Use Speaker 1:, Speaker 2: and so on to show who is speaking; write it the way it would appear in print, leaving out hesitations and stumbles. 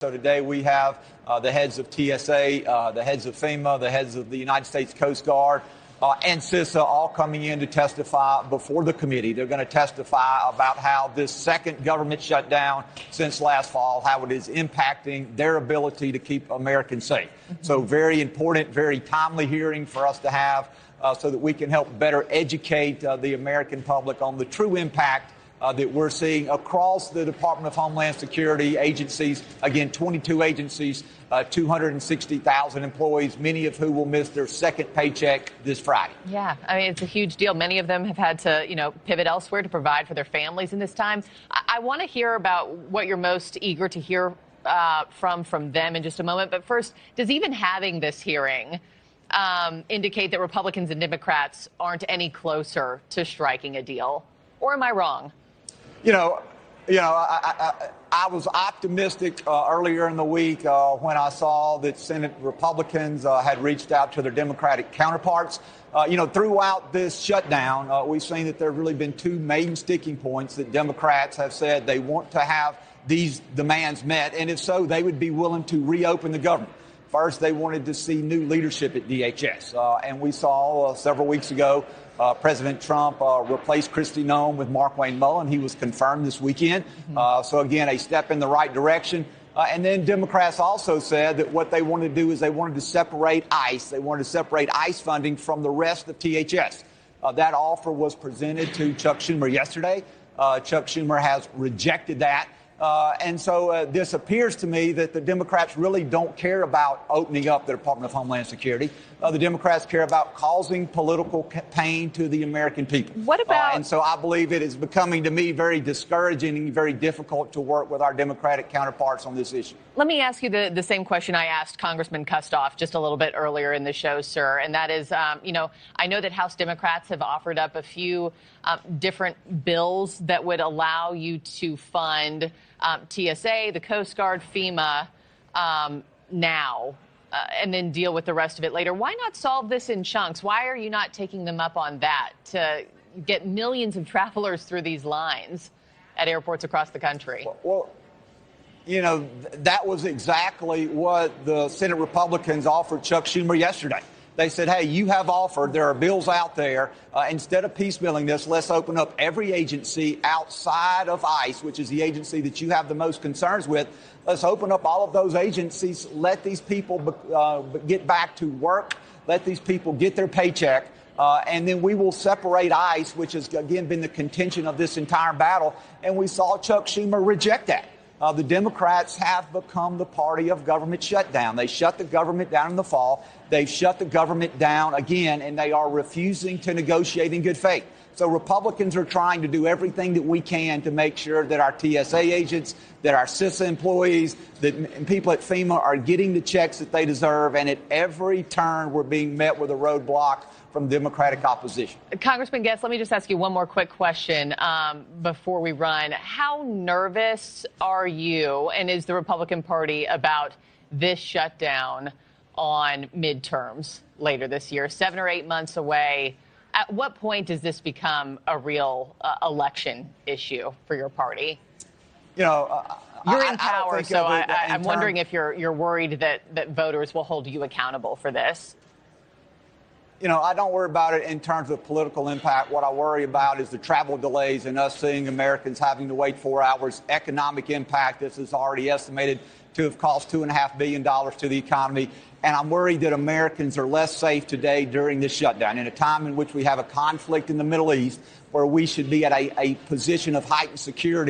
Speaker 1: So today we have the heads of TSA, the heads of FEMA, the heads of the United States Coast Guard, and CISA all coming in to testify before the committee. They're going to testify about how this second government shutdown since last fall, how it is impacting their ability to keep Americans safe. So very important, very timely hearing for us to have so that we can help better educate the American public on the true impact that we're seeing across the Department of Homeland Security agencies. Again, 22 agencies, 260,000 employees, many of who will miss their second paycheck this Friday.
Speaker 2: Yeah, I mean, it's a huge deal. Many of them have had to, pivot elsewhere to provide for their families in this time. I want to hear about what you're most eager to hear from them in just a moment. But first, does even having this hearing indicate that Republicans and Democrats aren't any closer to striking a deal? Or am I wrong?
Speaker 1: I was optimistic earlier in the week when I saw that Senate Republicans had reached out to their Democratic counterparts. Throughout this shutdown, we've seen that there have really been two main sticking points that Democrats have said they want to have these demands met, and if so, they would be willing to reopen the government. First, they wanted to see new leadership at DHS, and we saw several weeks ago President Trump replaced Kristi Noem with Mark Wayne Mullen. He was confirmed this weekend. So, again, a step in the right direction. And then Democrats also said that what they wanted to do is they wanted to separate ICE. They wanted to separate ICE funding from the rest of THS. That offer was presented to Chuck Schumer yesterday. Chuck Schumer has rejected that. And so this appears to me that the Democrats really don't care about opening up the Department of Homeland Security. The Democrats care about causing political pain to the American people.
Speaker 2: What about?
Speaker 1: And so I believe it is becoming, to me, very discouraging and very difficult to work with our Democratic counterparts on this issue.
Speaker 2: Let me ask you the same question I asked Congressman Kustoff just a little bit earlier in the show, sir. And that is, I know that House Democrats have offered up a few different bills that would allow you to fund TSA, the Coast Guard, FEMA now, and then deal with the rest of it later. Why not solve this in chunks? Why are you not taking them up on that to get millions of travelers through these lines at airports across the country?
Speaker 1: Well, that was exactly what the Senate Republicans offered Chuck Schumer yesterday. They said, hey, you have offered, there are bills out there. Instead of piecemealing this, let's open up every agency outside of ICE, which is the agency that you have the most concerns with. Let's open up all of those agencies, let these people get back to work, let these people get their paycheck, and then we will separate ICE, which has, again, been the contention of this entire battle. And we saw Chuck Schumer reject that. The Democrats have become the party of government shutdown. They shut the government down in the fall. They've shut the government down again, and they are refusing to negotiate in good faith. So Republicans are trying to do everything that we can to make sure that our TSA agents, that our CISA employees, that people at FEMA are getting the checks that they deserve. And at every turn, we're being met with a roadblock from Democratic opposition.
Speaker 2: Congressman Guest, let me just ask you one more quick question before we run. How nervous are you and is the Republican Party about this shutdown on midterms later this year, 7 or 8 months away? At what point does this become a real election issue for your party? You're in power, so I'm wondering if you're worried that voters will hold you accountable for this.
Speaker 1: I don't worry about it in terms of political impact. What I worry about is the travel delays and us seeing Americans having to wait 4 hours. Economic impact, this is already estimated to have cost $2.5 billion to the economy. And I'm worried that Americans are less safe today during this shutdown, in a time in which we have a conflict in the Middle East where we should be at a position of heightened security.